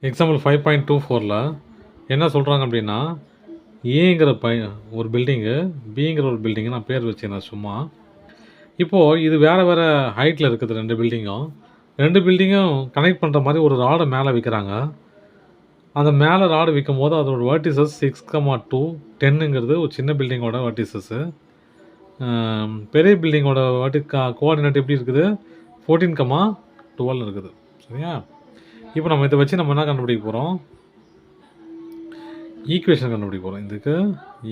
Example 5.24ல் என்ன சொல்கிறாங்க அப்படின்னா, ஏங்கிற ஒரு பில்டிங்கு, பிங்கிற ஒரு பில்டிங்கு நான் பேர் வச்சுருந்தேன் சும்மா. இப்போது இது வேறு வேறு ஹைட்டில் இருக்குது 2 பில்டிங்கும். 2 பில்டிங்கும் கனெக்ட் பண்ணுற மாதிரி ஒரு ராடை மேலே வைக்கிறாங்க. அந்த மேலே ராடு வைக்கும்போது அதோட வெர்டிசஸ் 6,2 10ங்கிறது ஒரு சின்ன பில்டிங்கோட வெர்டிசஸ்ஸு. பெரிய பில்டிங்கோட கோஆர்டினேட் எப்படி இருக்குது? 14,12 இருக்குது. சரியா? இப்போ நம்ம இதை வச்சு நம்ம என்ன கண்டுபிடிக்க போகிறோம்? ஈக்குவேஷன் கண்டுபிடிக்க போகிறோம். இதுக்கு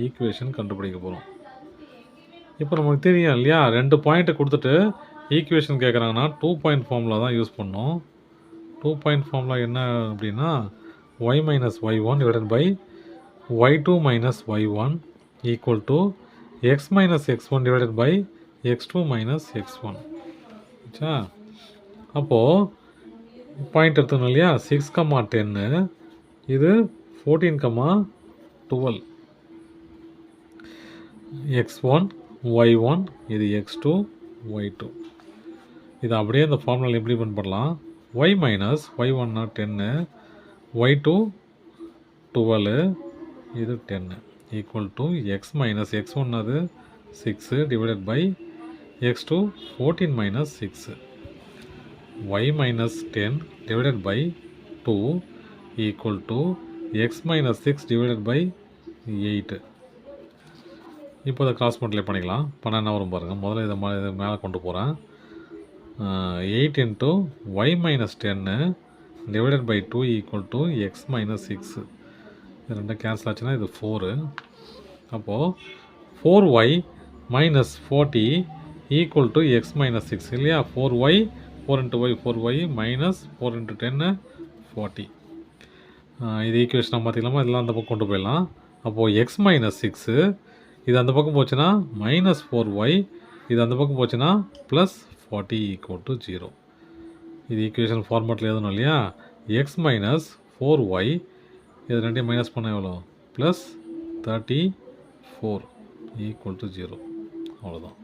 ஈக்குவேஷன் கண்டுபிடிக்க போகிறோம். இப்போ நமக்கு தெரியும் இல்லையா, 2 பாயிண்ட்டை கொடுத்துட்டு ஈக்குவேஷன் கேட்குறாங்கன்னா 2 பாயிண்ட் ஃபார்முலா தான் யூஸ் பண்ணோம். 2 பாயிண்ட் ஃபார்முலா என்ன அப்படின்னா, y minus y1 divided by y2 minus y1 equal to x minus x1 divided by x2 minus x1. ஆச்சா? அப்போது பாயிண்ட் எடுத்துக்கணும் இல்லையா, 6,10 இது 14,12 x1 y1 இது x2 y2. இது அப்படியே இந்த ஃபார்முலாவில் இம்ப்ளிமெண்ட் பண்ணலாம். y minus y1 10 y2 12 இது 10 equal to x minus x1 அது 6 divided by x2 14 minus 6. y minus 10 divided by 2 equal to x minus 6 divided by 8. இப்போ அதை கிராஸ் மல்டிப்ளை பண்ணிக்கலாம். பண்ண என்ன வரும் பாருங்கள். முதல்ல இதை மேலே கொண்டு போகிறேன். 8 into y minus 10 divided by 2 equal to x minus 6. இது ரெண்டும் கேன்சல் ஆச்சுன்னா இது 4. அப்போது 4y minus 40 equal to x minus 6 இல்லையா? 4y 4 into y 4y minus 4 into 10 40. இது ஈக்குவேஷனாக மாற்றிக்கலாமா? இதெல்லாம் அந்த பக்கம் கொண்டு போயிடலாம். அப்போது x minus 6 இது அந்த பக்கம் போச்சுன்னா minus 4y, இது அந்த பக்கம் போச்சுன்னா ப்ளஸ் 40 equal to 0. இது ஈக்குவேஷன் ஃபார்மேட்டில் எழுதணும் இல்லையா? x minus 4y இது ரெண்டையும் மைனஸ் பண்ண எவ்வளோ? Plus 34 equal to 0. அவ்வளோதான்.